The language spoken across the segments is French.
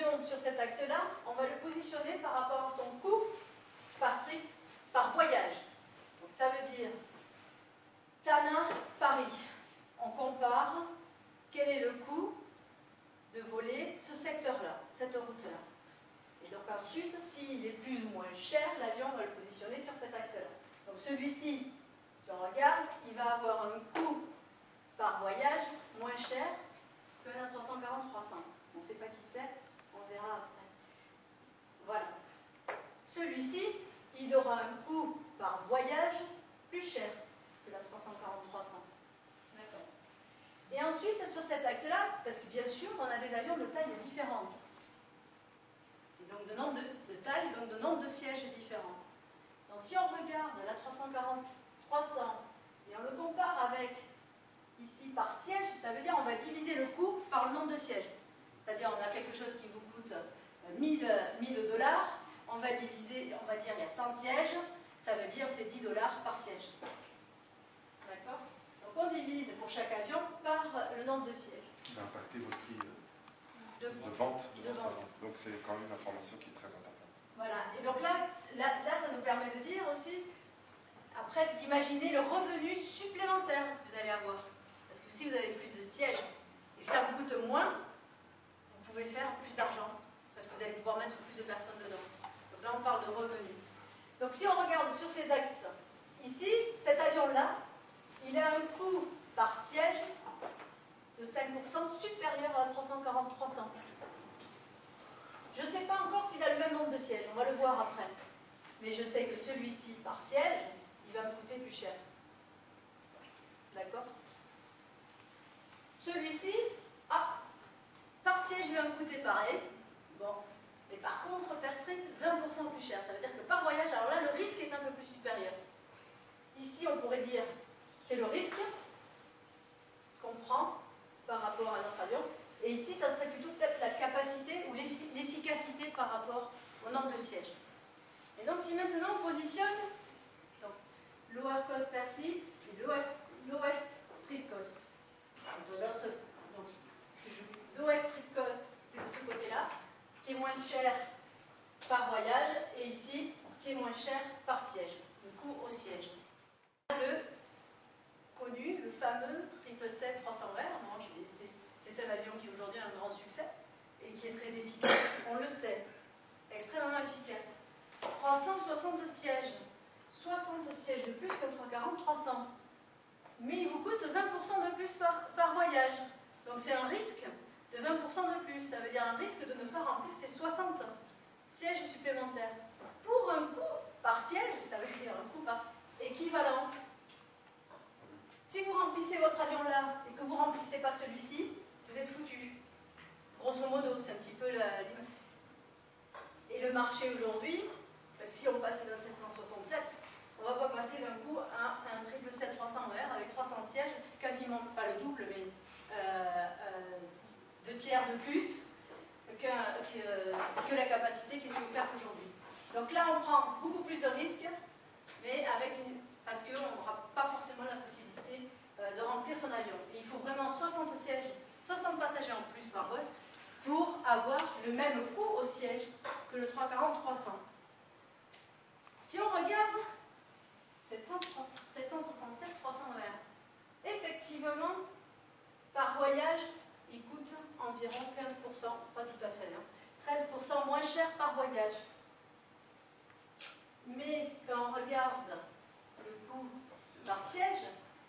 avion sur cet axe-là, on va le positionner par rapport à son coût par trip, par voyage. Donc ça veut dire Tana, Paris. On compare quel est le coût de voler ce secteur-là, cette route-là. Et donc ensuite, s'il est plus ou moins cher, l'avion va le positionner sur cet axe-là. Donc celui-ci, si on regarde, il va avoir un coût par voyage moins cher que la 340-300. On ne sait pas qui c'est, on verra après. Voilà. Celui-ci, il aura un coût par voyage plus cher que la 340-300. D'accord. Et ensuite, sur cet axe-là, parce que bien sûr, on a des avions de taille différentes. Et donc de nombre de taille, donc de nombre de sièges différents. Donc si on regarde la 340-300 et on le compare avec ici par siège, ça veut dire on va diviser le coût par le nombre de sièges. C'est-à-dire on a quelque chose qui vous coûte 1000 $, on va diviser, on va dire il y a 100 sièges, ça veut dire c'est 10 $ par siège. D'accord? Donc on divise pour chaque avion par le nombre de sièges. Ce qui va impacter votre prix de vente. Donc c'est quand même une information qui est très importante. Voilà, et donc là, ça nous permet de dire aussi, après, d'imaginer le revenu supplémentaire que vous allez avoir. Parce que si vous avez plus de sièges et que ça vous coûte moins, vous pouvez faire plus d'argent. Parce que vous allez pouvoir mettre plus de personnes dedans. Donc là, on parle de revenus. Donc si on regarde sur ces axes, ici, cet avion-là, il a un coût par siège de 5% supérieur à la 340-300. Je ne sais pas encore s'il a le même nombre de sièges, on va le voir après. Mais je sais que celui-ci, par siège, il va me coûter plus cher. D'accord? Celui-ci, par siège, il va me coûter pareil. Bon. Mais par contre, per trip, 20% plus cher. Ça veut dire que par voyage, alors là, le risque est un peu plus supérieur. Ici, on pourrait dire, c'est le risque qu'on prend par rapport à notre avion. Et ici, ça serait plutôt peut-être la capacité ou l'efficacité par rapport au nombre de sièges. Et donc, si maintenant on positionne donc, lower cost per seat et lowest trip cost. Donc, lowest trip cost, c'est de ce côté-là, qui est moins cher par voyage, et ici, ce qui est moins cher par siège, le coût au siège. Le connu, le fameux 777-300R, c'est un avion qui aujourd'hui a un grand succès et qui est très efficace, on le sait, extrêmement efficace. 360 sièges, 60 sièges de plus que le 340-300, mais il vous coûte 20% de plus par voyage. Donc c'est un risque de 20% de plus, ça veut dire un risque de ne pas remplir ces 60 sièges supplémentaires. Pour un coût par siège, ça veut dire un coût équivalent. Si vous remplissez votre avion là et que vous ne remplissez pas celui-ci, vous êtes foutu. Grosso modo, c'est un petit peu l'image. Et le marché aujourd'hui, si on passait d'un 767, on ne va pas passer d'un coup à un 777-300R avec 300 sièges, quasiment pas le double, mais 2 tiers de plus que la capacité qui est offerte aujourd'hui. Donc là, on prend beaucoup plus de risques, mais parce qu'on n'aura pas forcément la possibilité de remplir son avion. Et il faut vraiment 60 sièges, 60 passagers en plus par vol pour avoir le même coût au siège que le 340-300. Si on regarde 767-300R, effectivement, par voyage, il coûte environ 15%, pas tout à fait, 13% moins cher par voyage. Mais quand on regarde le coût par siège,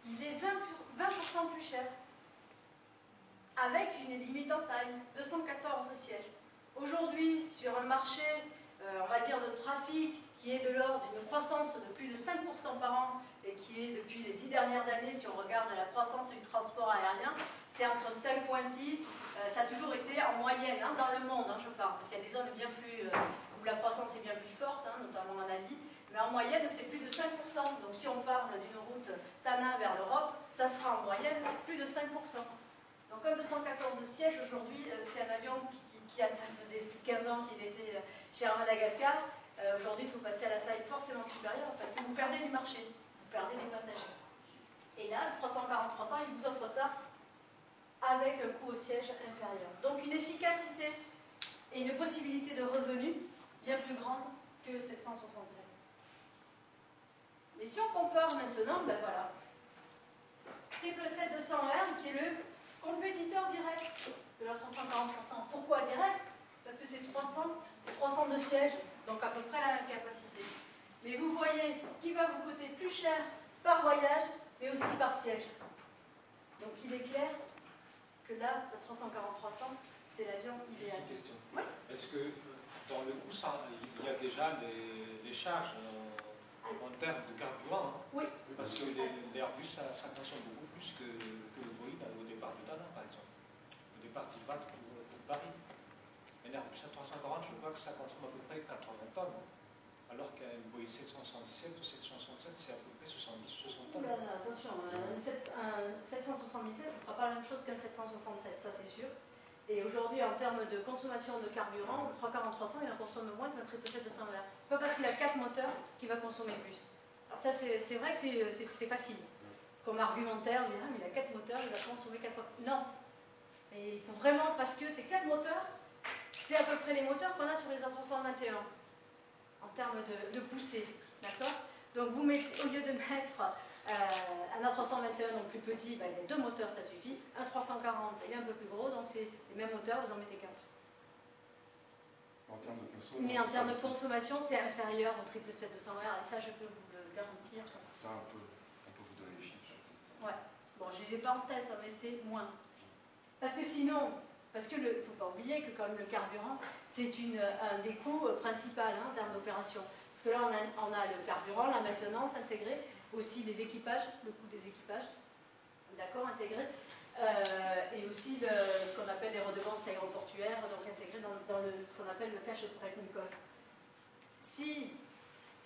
il est 20% plus cher, avec une limite en taille, 214 sièges. Aujourd'hui, sur un marché, on va dire, de trafic qui est de l'ordre d'une croissance de plus de 5% par an et qui est depuis les 10 dernières années, si on regarde la croissance du transport aérien, c'est entre 5,6, ça a toujours été en moyenne, dans le monde, je parle, parce qu'il y a des zones bien plus, où la croissance est bien plus forte, notamment en Asie, mais en moyenne c'est plus de 5%. Donc si on parle d'une route Tana vers l'Europe, ça sera en moyenne plus de 5%. Donc un 214 sièges aujourd'hui, c'est un avion ça faisait plus de 15 ans qu'il était chez Air Madagascar. Aujourd'hui, il faut passer à la taille forcément supérieure parce que vous perdez du marché, vous perdez des passagers. Et là, le 340-300, il vous offre ça avec un coût au siège inférieur. Donc une efficacité et une possibilités de revenus bien plus grandes que le 767. Mais si on compare maintenant, ben voilà, 777-200R qui est le compétiteur direct de la 340%. Pourquoi direct? Parce que c'est 302 sièges, donc à peu près la même capacité. Mais vous voyez qui va vous coûter plus cher par voyage, mais aussi par siège. Donc il est clair que là, la 340-300, c'est l'avion idéal. Une question. Oui. Est-ce que dans le coût, il y a déjà les charges en termes de carburant? Hein? Oui. Parce que l'Airbus, ça consomme beaucoup plus que le Boeing au départ de Dana, par exemple. Au départ d'Ivat pour Paris. Un Airbus A340, je vois que ça consomme à peu près 80 tonnes. Alors qu'un Boeing 777 ou 767, c'est à peu près 70-60 tonnes. Attention, un 777, ce ne sera pas la même chose qu'un 767, ça c'est sûr. Et aujourd'hui, en termes de consommation de carburant, le 340-300, il en consomme moins qu'un 777-200R. C'est pas parce qu'il a 4 moteurs qu'il va consommer plus. Alors ça, c'est vrai que c'est facile. Comme argumentaire, on dit, ah, mais il a 4 moteurs, il va consommer 4 fois. Non. Et il faut vraiment, parce que ces 4 moteurs, c'est à peu près les moteurs qu'on a sur les A321, en termes de poussée. D'accord? Donc vous mettez, au lieu de mettre un A321, donc plus petit, ben, il y a 2 moteurs, ça suffit. Un 340, il est un peu plus gros, donc c'est les mêmes moteurs, vous en mettez 4. En termes de consommation. Mais en termes de consommation, c'est inférieur au 777-200R, et ça, je peux vous le garantir. Ça, on peut vous donner les chiffres. Ouais. Bon, je ne les ai pas en tête, hein, mais c'est moins. Parce que sinon, parce que il ne faut pas oublier que quand même le carburant, c'est un des coûts principaux en termes d'opération. Parce que là, on a le carburant, la maintenance intégrée, aussi les équipages, le coût des équipages, d'accord, intégré, et aussi ce qu'on appelle les redevances aéroportuaires, donc intégrées dans ce qu'on appelle le cash operating cost. Si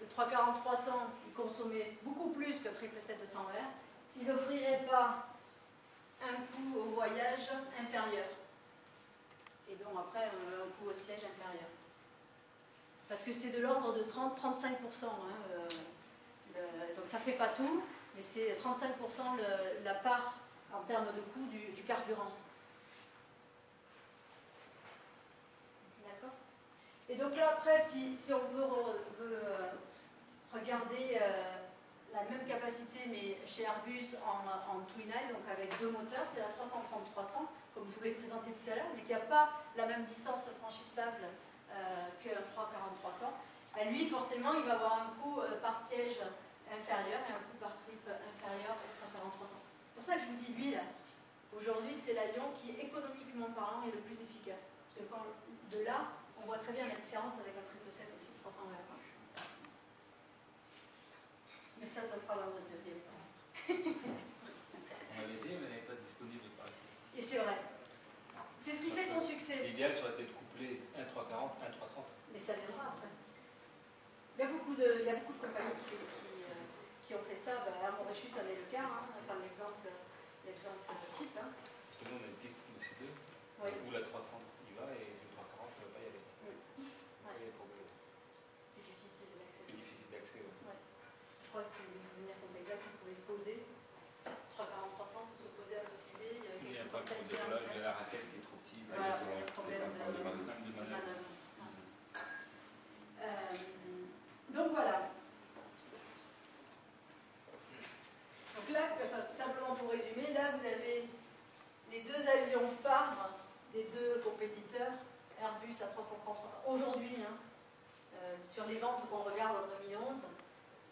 le 340-300 il consommait beaucoup plus que 777-200R, il n'offrirait pas un coût au voyage inférieur. Et donc après, un coût au siège inférieur. Parce que c'est de l'ordre de 30-35%. Donc ça ne fait pas tout, mais c'est 35% la part en termes de coût du carburant. D'accord? Et donc là, après, si on veut regarder la même capacité, mais chez Airbus en twin aisle, donc avec 2 moteurs, c'est la 330-300, comme je vous l'ai présenté tout à l'heure, mais qui n'a pas la même distance franchissable qu'un 340-300. Ben lui, forcément, il va avoir un coût par siège inférieur et un coût par trip inférieur au 340-300. C'est pour ça que je vous dis, lui, là, aujourd'hui, c'est l'avion qui, économiquement parlant, est le plus efficace. Parce que de là, on voit très bien la différence avec un 777 aussi, 320. Mais ça sera dans un deuxième temps. On avait essayé, mais elle n'est pas disponible par exemple. Et c'est vrai. C'est ce qui fait son succès. L'idéal serait d'être couplé un 340, un 330. Mais ça viendra après. Il y a beaucoup de compagnies qui ont fait ça. Ben, à Mauritius, ça en est le cas. Hein. Enfin, l'exemple type. Hein. Parce que nous, on a une piste aussi deux, Oui. où la 300 y va et le 340 ne va pas y aller. Oui. Ouais. C'est difficile d'accès. C'est difficile d'accès. Ouais. Ouais. Je crois que les souvenirs sont exacts qui pouvaient se poser. 340-300 pour se poser à l'OCD. Il y avait quelque chose comme ça. Il y a la raquette qui est trop petite. Voilà, il y a un problème de manœuvre. Donc voilà. Donc là, simplement pour résumer, là vous avez les 2 avions phares des 2 compétiteurs, Airbus à 330-300. Aujourd'hui, sur les ventes qu'on regarde en 2011,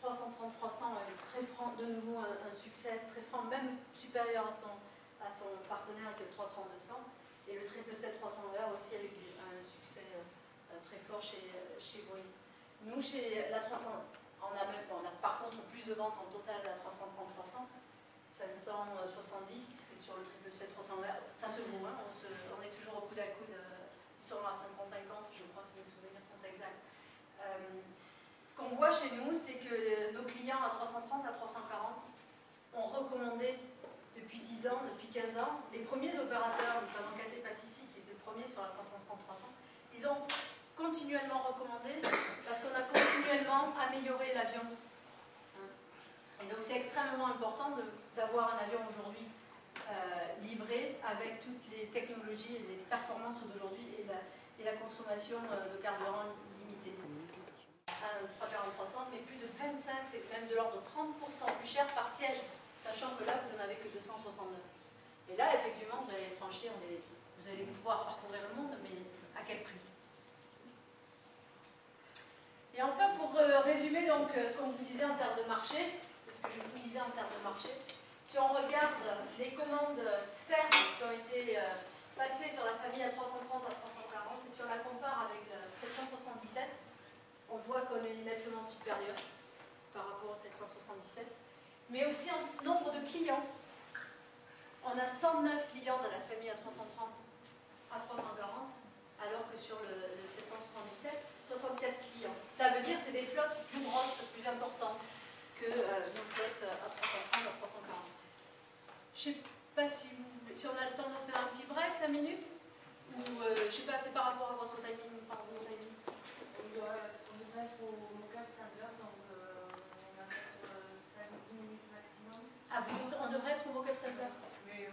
330-300 a de nouveau un succès très franc, même supérieur à son partenaire qui est le 330-200. Et le 777-300R aussi avec un succès très fort chez Boeing. Nous, chez la 300, on a par contre plus de ventes en total de la 330-300, 570, et sur le 777-300R, ça se vaut, hein, on est toujours au coude à coude, sur la 550, je crois que mes souvenirs sont exacts. Ce qu'on voit chez nous, c'est que nos clients à 330, à 340 ont recommandé depuis 10 ans, depuis 15 ans, les premiers opérateurs, notamment Cathay Pacific, qui était le premier sur la 330-300, ils ont continuellement recommandé parce qu'on a continuellement amélioré l'avion. Et donc c'est extrêmement important d'avoir un avion aujourd'hui livré avec toutes les technologies et les performances d'aujourd'hui et la consommation de carburant limitée. Un 340-300, mais plus de 25, c'est même de l'ordre de 30% plus cher par siège, sachant que là, vous n'en avez que 269. Et là, effectivement, vous allez franchir, vous allez pouvoir parcourir le monde, mais à quel prix? Et enfin, pour résumer donc ce qu'on vous disait en termes de marché, ce que je vous disais en termes de marché, si on regarde les commandes fermes qui ont été passées sur la famille A330 à 340, et si on la compare avec le 777, on voit qu'on est nettement supérieur par rapport au 777, mais aussi en nombre de clients. On a 109 clients dans la famille A330 à 340, alors que sur le 777, 64 clients. Ça veut dire que c'est des flottes plus grosses, plus importantes que nos flottes à 330 à 340. Je ne sais pas si on a le temps de faire un petit break, 5 minutes, ou je ne sais pas, c'est par rapport à votre timing, On devrait être au Mocap Center, donc on va mettre 5-10 minutes maximum. Ah, on devrait être au Mocap Center. Mais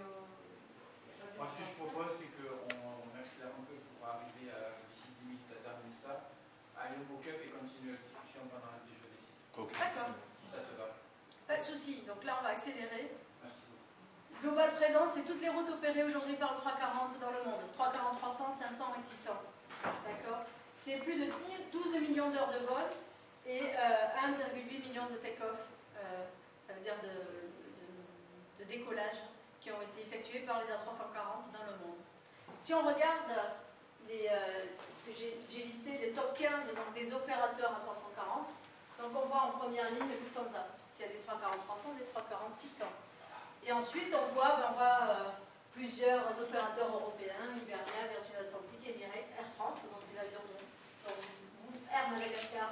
Moi, ce que je propose, c'est qu'on accélère un peu pour arriver d'ici 10 minutes à terminer ça, aller au mock-up et continuer la discussion pendant le déjeuner. D'accord. Si ça te va. Pas de souci. Donc là, on va accélérer. Merci beaucoup. Global présence, c'est toutes les routes opérées aujourd'hui par le 340 dans le monde. 340, 300, 500 et 600. D'accord. C'est plus de 12 millions d'heures de vol et 1,8 million de take-off, ça veut dire de décollage, qui ont été effectués par les A340 dans le monde. Si on regarde ce que j'ai listé, les top 15 donc des opérateurs A340, donc on voit en première ligne Lufthansa, qui a des 340-300, des 340-600. Et ensuite, on voit plusieurs opérateurs européens, Iberia, Virgin Atlantic, Emirates, Air France, donc des avions de Air Madagascar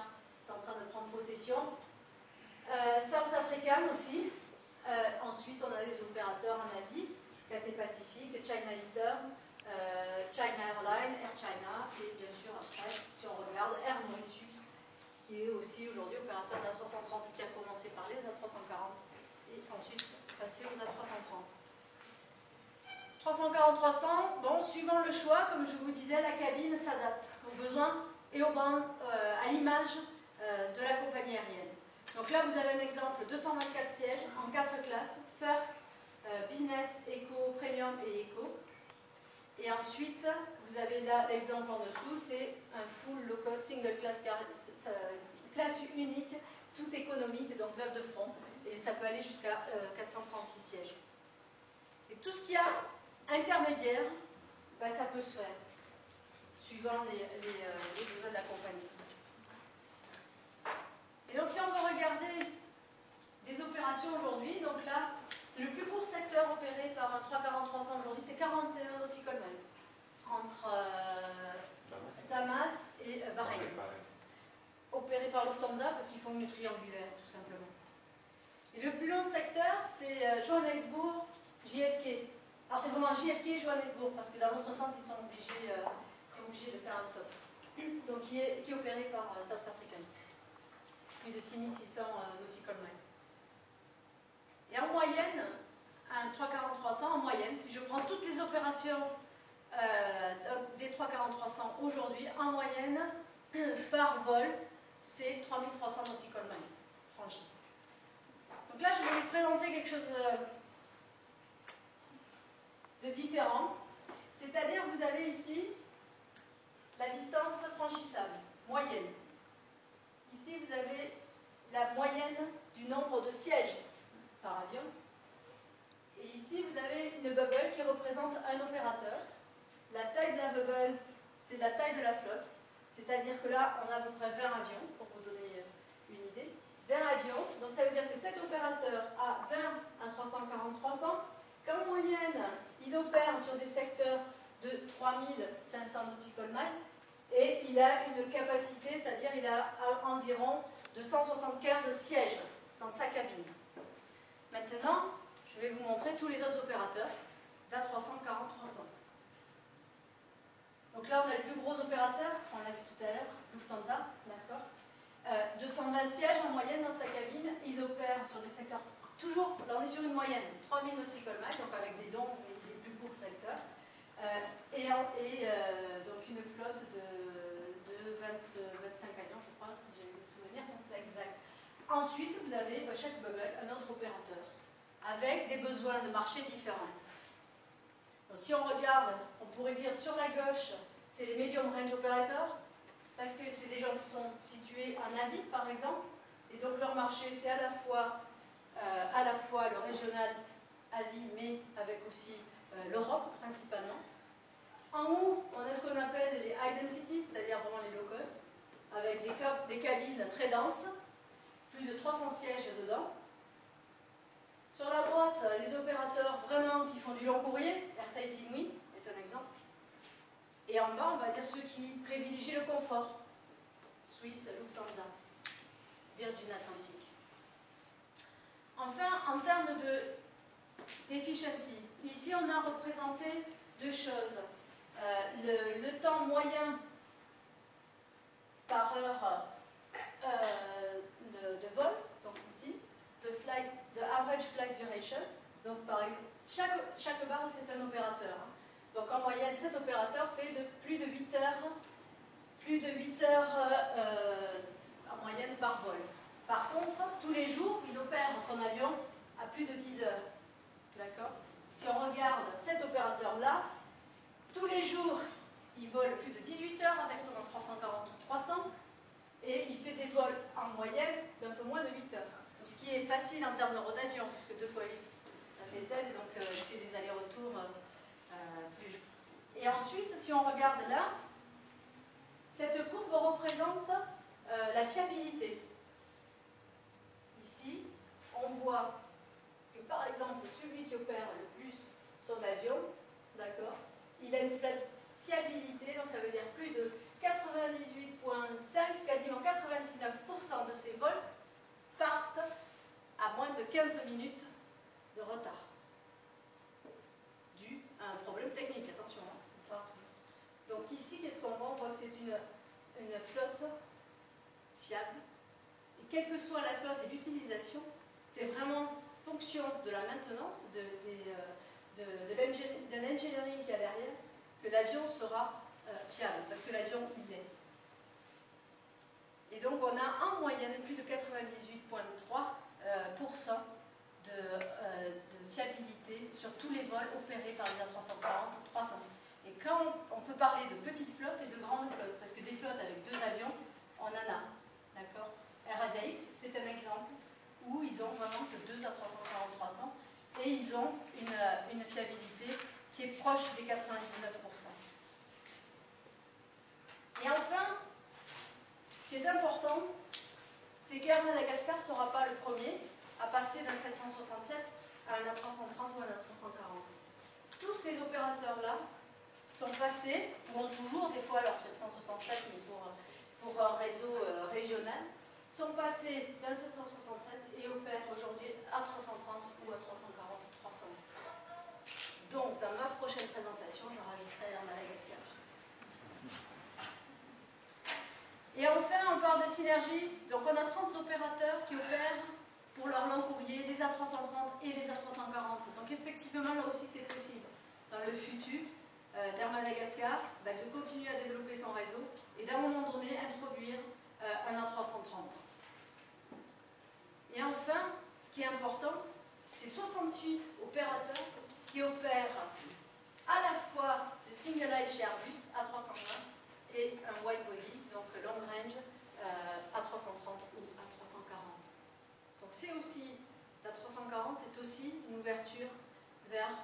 est en train de prendre possession. South African aussi. Ensuite, on a des opérateurs en Asie, Cathay Pacific, China Eastern, China Airlines, Air China, et bien sûr, après, si on regarde, Air Mauritius, qui est aussi aujourd'hui opérateur de l'A330, qui a commencé par les A340 et ensuite passé aux A330. 340-300, bon, suivant le choix, comme je vous disais, la cabine s'adapte aux besoins et à l'image de la compagnie aérienne. Donc là, vous avez un exemple, 224 sièges en 4 classes, First, Business, Eco, Premium et Eco. Et ensuite, vous avez là l'exemple en dessous, c'est un full low-cost single class, classe unique, tout économique, donc 9 de front, et ça peut aller jusqu'à 436 sièges. Et tout ce qui a intermédiaire, ça peut se faire, suivant les besoins de la compagnie. Et donc si on veut regarder des opérations aujourd'hui, donc là, c'est le plus court secteur opéré par un 340-300 aujourd'hui, c'est 41 nautical miles, entre Damas et Bahreïn. Opéré par Lufthansa parce qu'ils font une triangulaire, tout simplement. Et le plus long secteur, c'est Johannesburg, JFK. Alors c'est vraiment JFK Johannesburg, parce que dans l'autre sens, ils sont obligés de faire un stop. Donc qui est opéré par South African. Plus de 6600 nautical miles. Et en moyenne, un 340-300, en moyenne, si je prends toutes les opérations des 340-300 aujourd'hui, en moyenne, par vol, c'est 3300 nautical miles franchis. Donc là, je vais vous présenter quelque chose de différent. C'est-à-dire, vous avez ici la distance franchissable, moyenne. Ici, vous avez la moyenne du nombre de sièges par avion. Et ici, vous avez une bubble qui représente un opérateur. La taille de la bubble, c'est la taille de la flotte. C'est-à-dire que là, on a à peu près 20 avions, pour vous donner une idée. 20 avions, donc ça veut dire que cet opérateur a 20 à 340-300, qu'en moyenne, il opère sur des secteurs de 3500 nautical miles, et il a une capacité, c'est-à-dire il a environ 275 sièges dans sa cabine. Maintenant, je vais vous montrer tous les autres opérateurs d'A340-300. Donc là, on a le plus gros opérateur, on l'a vu tout à l'heure, Lufthansa, d'accord. 220 sièges en moyenne dans sa cabine, ils opèrent sur des secteurs, toujours, là on est sur une moyenne, 3000 nautical miles, donc avec des longs et des plus courts secteurs. Donc une flotte de 25 avions, je crois, si j'ai les souvenirs sont exacts. Ensuite, vous avez chaque bubble un autre opérateur, avec des besoins de marché différents. Donc, si on regarde, on pourrait dire sur la gauche, c'est les medium range operators, parce que c'est des gens qui sont situés en Asie, par exemple, et donc leur marché, c'est à la fois le régional Asie, mais avec aussi l'Europe, principalement. En haut, on a ce qu'on appelle les high density, c'est-à-dire vraiment les low cost, avec des cabines très denses, plus de 300 sièges dedans. Sur la droite, les opérateurs vraiment qui font du long courrier, Airtight Inouï est un exemple. Et en bas, on va dire ceux qui privilégient le confort, Swiss, Lufthansa, Virgin Atlantic. Enfin, en termes d'efficiency, ici on a représenté deux choses. Le temps moyen par heure de vol, donc ici, de average flight duration. Donc par exemple, chaque barre c'est un opérateur. Donc en moyenne, cet opérateur fait plus de 8 heures en moyenne par vol. Par contre, tous les jours, il opère son avion à plus de 10 heures. D'accord ? Si on regarde cet opérateur-là, tous les jours, il vole plus de 18 heures avec son A340-300 et il fait des vols en moyenne d'un peu moins de 8 heures. Donc, ce qui est facile en termes de rotation, puisque 2 fois 8, ça fait 16, donc il fait des allers-retours tous les jours. Et ensuite, si on regarde là, cette courbe représente la fiabilité. Ici, on voit que par exemple, celui qui opère le plus son avion, d'accord, il a une fiabilité, donc ça veut dire plus de 98,5, quasiment 99% de ses vols partent à moins de 15 minutes de retard. Dû à un problème technique, attention. Hein, donc ici, qu'est-ce qu'on voit? On voit que c'est une flotte fiable. Et quelle que soit la flotte et l'utilisation, c'est vraiment fonction de la maintenance, de l'engineering qu'il y a derrière, que l'avion sera fiable, parce que l'avion, il l'est. Et donc, on a en moyenne plus de 98,3% de fiabilité sur tous les vols opérés par les A340-300. Et quand on peut parler de petites flottes et de grandes flottes, parce que des flottes avec 2 avions, on en a. D'accord ? AirAsiaX, c'est un exemple où ils ont vraiment que 2 A340-300 et ils ont une fiabilité qui est proche des 99%. Et enfin, ce qui est important, c'est qu'Air Madagascar ne sera pas le premier à passer d'un 767 à un A330 ou un A340. Tous ces opérateurs-là sont passés, ou ont toujours des fois leur 767, mais pour un réseau régional, sont passés d'un 767 et opèrent aujourd'hui A330 ou A340-300. Donc, dans ma prochaine présentation, je rajouterai Air Madagascar. Et enfin, on parle de synergie. Donc, on a 30 opérateurs qui opèrent pour leur long courrier les A330 et les A340. Donc, effectivement, là aussi, c'est possible, dans le futur, d'Air Madagascar, de continuer à développer son réseau et d'un moment donné, introduire un A330. Et enfin, ce qui est important, c'est 68 opérateurs qui opèrent à la fois le single aisle chez Airbus A320 et un wide body, donc long range A330 ou A340. Donc c'est aussi, l'A340 est aussi une ouverture vers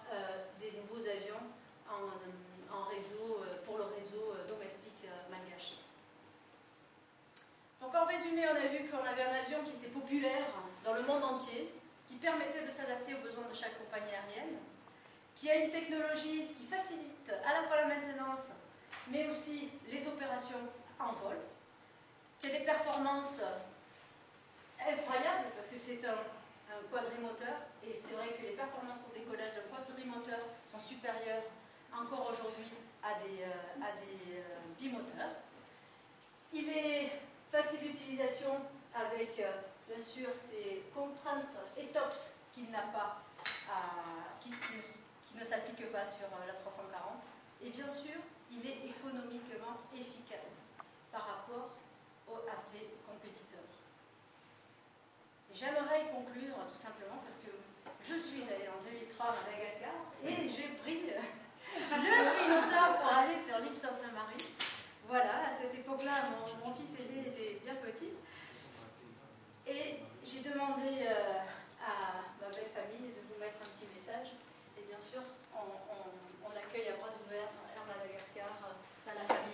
des nouveaux avions en réseau, pour le réseau domestique malgache. Donc en résumé, on a vu qu'on avait un avion qui était populaire dans le monde entier, qui permettait de s'adapter aux besoins de chaque compagnie aérienne, qui a une technologie qui facilite à la fois la maintenance, mais aussi les opérations en vol, qui a des performances incroyables, parce que c'est un quadrimoteur, et c'est vrai que les performances au décollage d'un quadrimoteur sont supérieures encore aujourd'hui à des bimoteurs. Il est facile d'utilisation avec, bien sûr, ces contraintes ETOPS qu'il n'a pas, qui ne s'appliquent pas sur la 340. Et bien sûr, il est économiquement efficace par rapport à ses compétiteurs. J'aimerais conclure tout simplement parce que je suis allée en 2003 à Madagascar et j'ai pris le Twin Otter pour aller sur l'île Sainte-Marie. Voilà, à cette époque-là, mon fils aîné était bien petit. Et j'ai demandé à ma belle famille de vous mettre un petit message. Et bien sûr, on accueille à bras ouverts Air Madagascar, la famille